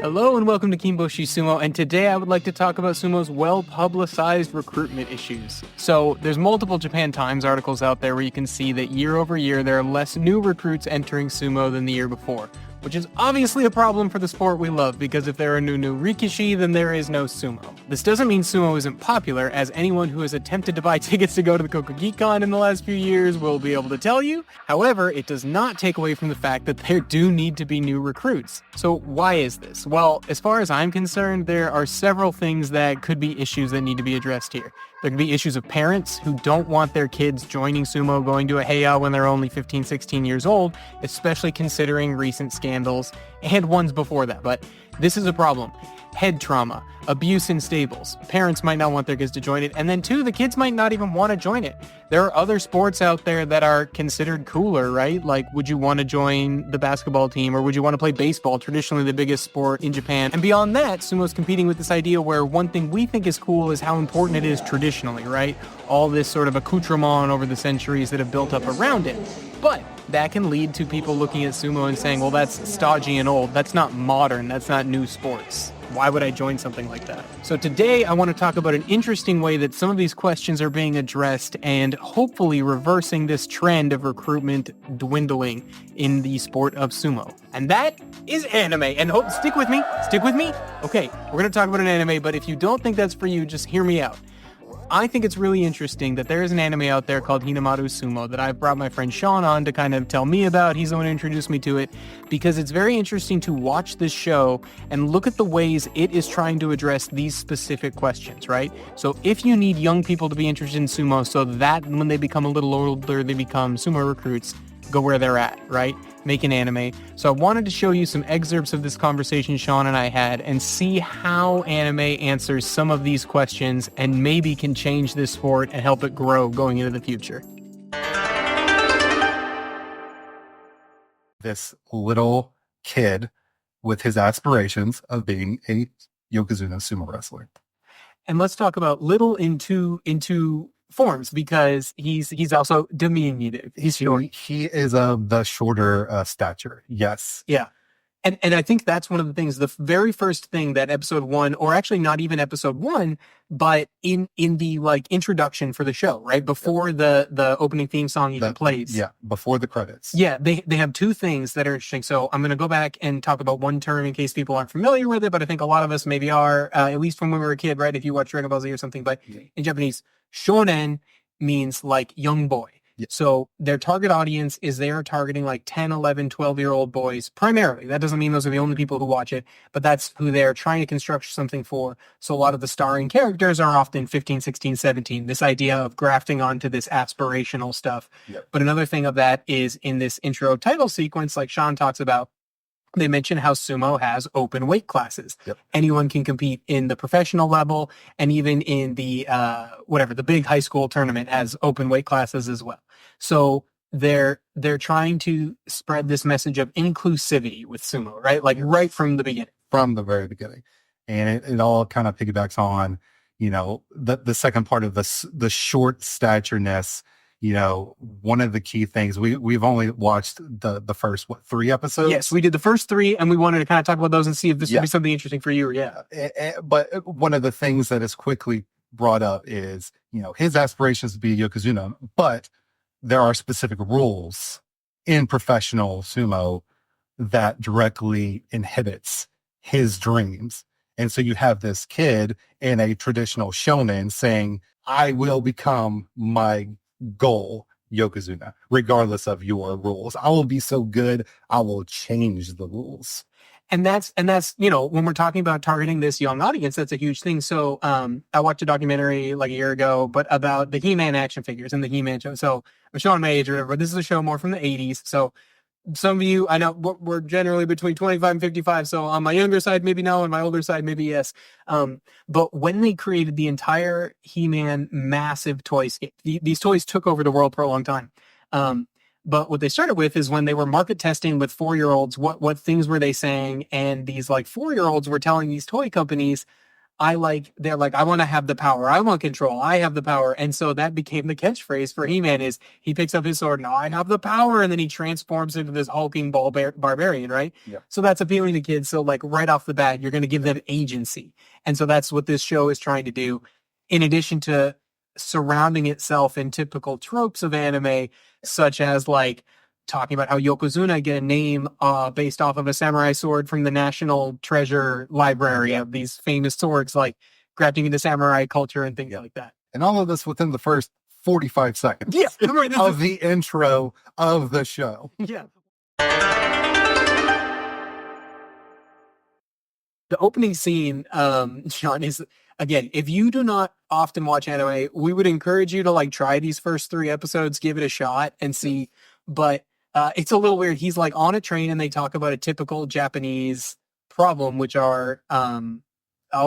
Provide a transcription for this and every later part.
Hello and welcome to Kimboshi Sumo, and today I would like to talk about Sumo's well-publicized recruitment issues. So, there's multiple Japan Times articles out there where you can see that year over year there are less new recruits entering Sumo than the year before, which is obviously a problem for the sport we love, because if there are new Rikishi, then there is no Sumo. This doesn't mean Sumo isn't popular, as anyone who has attempted to buy tickets to go to the Kokugikon in the last few years will be able to tell you. However, it does not take away from the fact that there do need to be new recruits. So why is this? Well, as far as I'm concerned, there are several things that could be issues that need to be addressed here. There can be issues of parents who don't want their kids joining Sumo, going to a heiau when they're only 15, 16 years old, especially considering recent scandals and ones before that. But this is a problem. Head trauma, abuse in stables. Parents might not want their kids to join it. And then two, the kids might not even want to join it. There are other sports out there that are considered cooler, right? Like, would you want to join the basketball team, or would you want to play baseball, traditionally the biggest sport in Japan? And beyond that, Sumo's competing with this idea where one thing we think is cool is how important it is traditionally, right? All this sort of accoutrement over the centuries that have built up around it. But that can lead to people looking at Sumo and saying, well, that's stodgy and old. That's not modern. That's not new sports. Why would I join something like that? So today I want to talk about an interesting way that some of these questions are being addressed and hopefully reversing this trend of recruitment dwindling in the sport of Sumo. And that is anime. And stick with me. Okay, we're going to talk about an anime, but if you don't think that's for you, just hear me out. I think it's really interesting that there is an anime out there called Hinamaru Sumo that I've brought my friend Sean on to kind of tell me about. He's the one who introduced me to it, because it's very interesting to watch this show and look at the ways it is trying to address these specific questions, right? So if you need young people to be interested in Sumo so that when they become a little older, they become Sumo recruits, go where they're at, right? Make an anime. So I wanted to show you some excerpts of this conversation Sean and I had and see how anime answers some of these questions and maybe can change this sport and help it grow going into the future. This little kid with his aspirations of being a Yokozuna sumo wrestler. And let's talk about little into forms, because he's also diminutive. He's short. He is of the shorter stature. Yes. Yeah. And I think that's one of the things, the very first thing that episode 1, or actually not even episode 1, but in the like introduction for the show, right? Before the opening theme song even plays. Yeah, before the credits. Yeah, they have two things that are interesting. So I'm going to go back and talk about one term in case people aren't familiar with it, but I think a lot of us maybe are, at least from when we were a kid, right? If you watch Dragon Ball Z or something, but in Japanese, shonen means like young boy. Yeah. So their target audience is they are targeting like 10, 11, 12-year-old boys primarily. That doesn't mean those are the only people who watch it, but that's who they're trying to construct something for. So a lot of the starring characters are often 15, 16, 17. This idea of grafting onto this aspirational stuff. Yep. But another thing of that is in this intro title sequence, like Sean talks about, they mention how Sumo has open weight classes. Yep. Anyone can compete in the professional level, and even in the the big high school tournament has open weight classes as well. So they're trying to spread this message of inclusivity with Sumo, right? Like right from the beginning. From the very beginning. And it all kind of piggybacks on, the second part of the short statureness. One of the key things, we've only watched the first, 3 episodes? Yes, we did the first 3, and we wanted to kind of talk about those and see if this would be something interesting for you. But one of the things that is quickly brought up is, his aspirations to be a Yokozuna, but there are specific rules in professional sumo that directly inhibits his dreams. And so you have this kid in a traditional shonen saying, I will become my goal, Yokozuna, regardless of your rules. I will be so good, I will change the rules. And that's, when we're talking about targeting this young audience, that's a huge thing. So I watched a documentary like a year ago, but about the He-Man action figures and the He-Man show. So I'm showing my age or whatever, but this is a show more from the 80s. So some of you, I know we're generally between 25 and 55. So on my younger side, maybe no. On my older side, maybe yes. But when they created the entire He-Man massive toys, these toys took over the world for a long time. But what they started with is when they were market testing with 4-year-olds, what things were they saying? And these like 4-year-olds were telling these toy companies, they're like, I want to have the power. I want control. I have the power. And so that became the catchphrase for He-Man is he picks up his sword. Now I have the power. And then he transforms into this hulking barbarian, right? Yeah. So that's appealing to kids. So like right off the bat, you're going to give them agency. And so that's what this show is trying to do. In addition to surrounding itself in typical tropes of anime, such as like talking about how Yokozuna get a name based off of a samurai sword from the National Treasure Library of these famous swords, like grafting into samurai culture and things like that. And all of this within the first 45 seconds of the intro of the show. Yeah. The opening scene, Sean, is, again, if you do not often watch anime, we would encourage you to like try these first 3 episodes, give it a shot and see. But it's a little weird. He's like on a train and they talk about a typical Japanese problem, which are,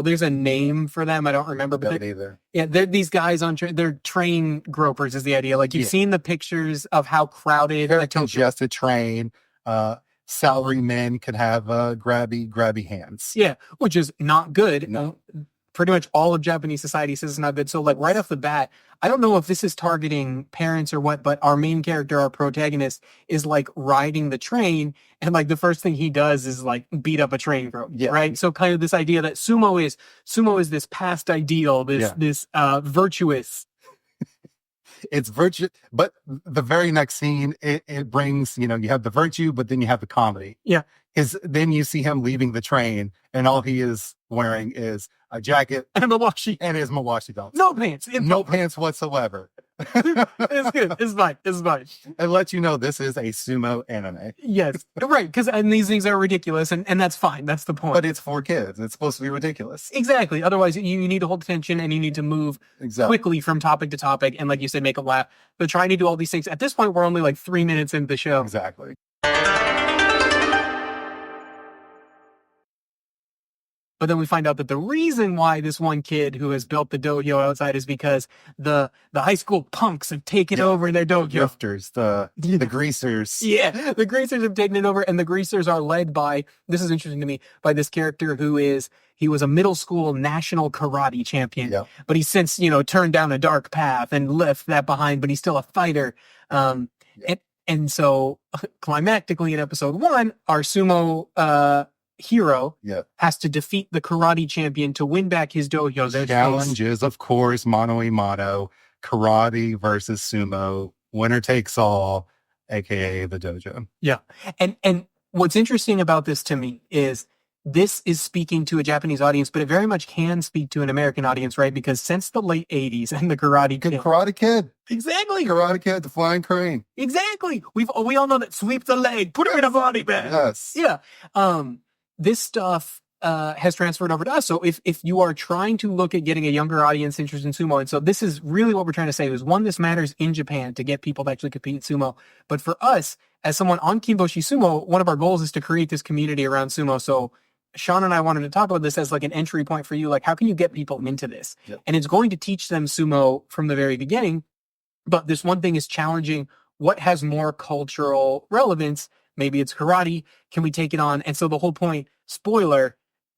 there's a name for them. I don't remember. But either. Yeah, they're these guys on they're train gropers is the idea. Like you've seen the pictures of how crowded a congested train. Salary men could have grabby hands. Yeah, which is not good. No. Pretty much all of Japanese society says it's not good. So like right off the bat, I don't know if this is targeting parents or what, but our main character, our protagonist, is like riding the train, and like the first thing he does is like beat up a train crew. Yeah. Right. So kind of this idea that sumo is this past ideal, this virtuous. It's virtue, but the very next scene, it brings, you have the virtue, but then you have the comedy. Yeah. Then you see him leaving the train, and all he is wearing is a jacket and a mawashi and his mawashi belt. No pants. No pants whatsoever. It's good. It's fine. It's fine. It lets you know this is a sumo anime. Yes. Right. And these things are ridiculous, and that's fine. That's the point. But it's for kids. It's supposed to be ridiculous. Exactly. Otherwise, you need to hold attention and you need to move quickly from topic to topic. And like you said, make a laugh. But trying to do all these things. At this point, we're only like 3 minutes into the show. Exactly. But then we find out that the reason why this one kid who has built the dojo outside is because the high school punks have taken over their dojo. Drifters, the greasers. Yeah, the greasers have taken it over, and the greasers are led by, this is interesting to me, by this character he was a middle school national karate champion, but he's since, turned down a dark path and left that behind, but he's still a fighter. And so climactically in episode 1, our sumo hero has to defeat the karate champion to win back his dojo. The challenge is, of course, mano a mano, karate versus sumo, winner takes all, aka the dojo. Yeah. And what's interesting about this to me is this is speaking to a Japanese audience, but it very much can speak to an American audience, right? Because since the late 80s and the Karate Kid. Exactly. Karate Kid, the flying crane. Exactly. We all know that sweep the leg, put him in a body bag. Yes. Yeah. This stuff has transferred over to us. So if you are trying to look at getting a younger audience interested in sumo, and so this is really what we're trying to say is, one, this matters in Japan to get people to actually compete in sumo. But for us, as someone on Kimboshi Sumo, one of our goals is to create this community around sumo. So Sean and I wanted to talk about this as like an entry point for you. Like, how can you get people into this? Yep. And it's going to teach them sumo from the very beginning. But this one thing is challenging what has more cultural relevance. Maybe it's karate. Can we take it on? And so the whole point, spoiler,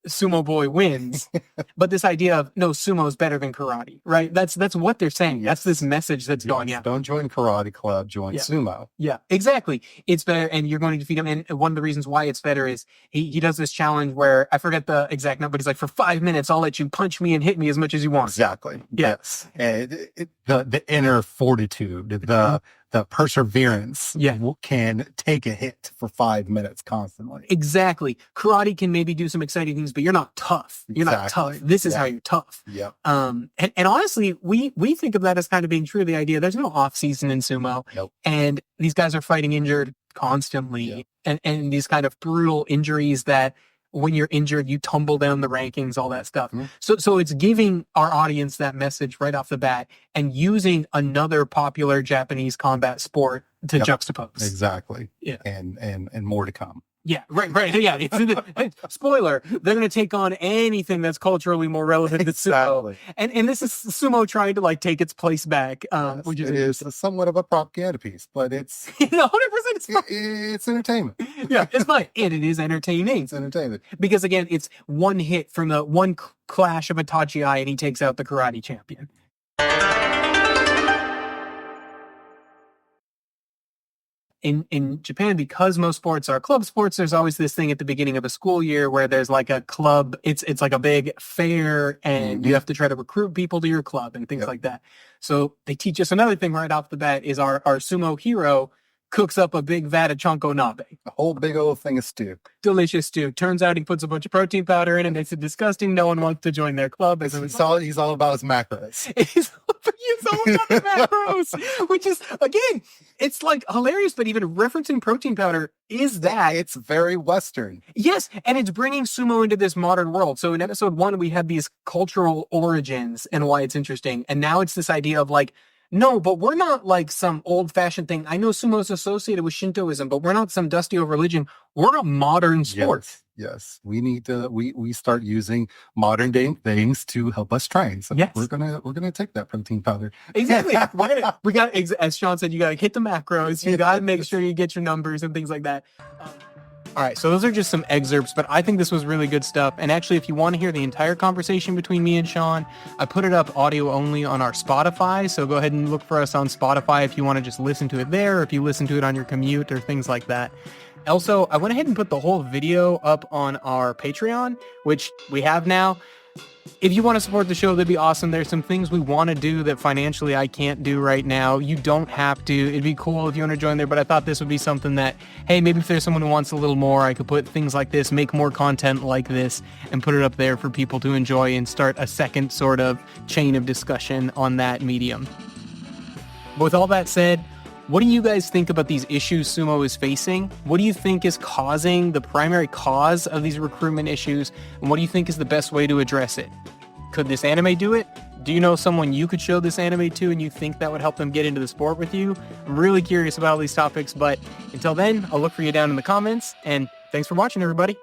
Sumo Boy wins. But this idea of, no, sumo is better than karate, right? That's what they're saying. That's this message that's going out. Don't join karate club, join sumo. Yeah, exactly. It's better, and you're going to defeat him. And one of the reasons why it's better is he does this challenge where, I forget the exact number, but he's like, for 5 minutes, I'll let you punch me and hit me as much as you want. Exactly. Yeah. Yes. And the inner fortitude, the perseverance can take a hit for 5 minutes constantly. Exactly. Karate can maybe do some exciting things, but you're not tough. You're not tough. This is how you're tough. Yeah. And honestly, we think of that as kind of being true. The idea there's no off season in sumo, and these guys are fighting injured constantly, and these kind of brutal injuries that when you're injured, you tumble down the rankings, all that stuff. Mm-hmm. So it's giving our audience that message right off the bat and using another popular Japanese combat sport to juxtapose. Exactly. Yeah. And more to come. Yeah, right. Yeah, spoiler, they're going to take on anything that's culturally more relevant than sumo. Exactly. And this is sumo trying to like take its place back, Yes, which is it is somewhat of a propaganda piece, but it's 100% it's fun. it's entertainment. Yeah, it's fun. And it is entertaining. It's entertainment. Because again, it's one hit from the one clash of Itachi Eye and he takes out the karate champion. In Japan, because most sports are club sports, there's always this thing at the beginning of a school year where there's like a club. It's like a big fair, and you have to try to recruit people to your club and things like that. So they teach us another thing right off the bat is our sumo hero cooks up a big vat of chanko nabe. A whole big old thing of stew. Delicious stew. Turns out he puts a bunch of protein powder in it and makes it disgusting. No one wants to join their club. He's all about his macros. He's all about the macros, which is, again, it's like hilarious, but even referencing protein powder is that. It's very Western. Yes, and it's bringing sumo into this modern world. So in episode 1, we had these cultural origins and why it's interesting. And now it's this idea of like, no, but we're not like some old-fashioned thing. I know sumo is associated with Shintoism, but we're not some dusty old religion. We're a modern sport. Yes. We need to we start using modern day things to help us train. So yes. we're gonna take that protein powder. Exactly. we got, as Sean said, you gotta hit the macros. You gotta make sure you get your numbers and things like that. All right, so those are just some excerpts, but I think this was really good stuff. And actually, if you want to hear the entire conversation between me and Sean, I put it up audio only on our Spotify. So go ahead and look for us on Spotify if you want to just listen to it there, or if you listen to it on your commute or things like that. Also, I went ahead and put the whole video up on our Patreon, which we have now. If you want to support the show, that'd be awesome. There's some things we want to do that financially I can't do right now. You don't have to. It'd be cool if you want to join there, but I thought this would be something that, hey, maybe if there's someone who wants a little more, I could put things like this, make more content like this, and put it up there for people to enjoy and start a second sort of chain of discussion on that medium. But with all that said, what do you guys think about these issues sumo is facing? What do you think is causing the primary cause of these recruitment issues? And what do you think is the best way to address it? Could this anime do it? Do you know someone you could show this anime to and you think that would help them get into the sport with you? I'm really curious about all these topics, but until then, I'll look for you down in the comments, and thanks for watching, everybody.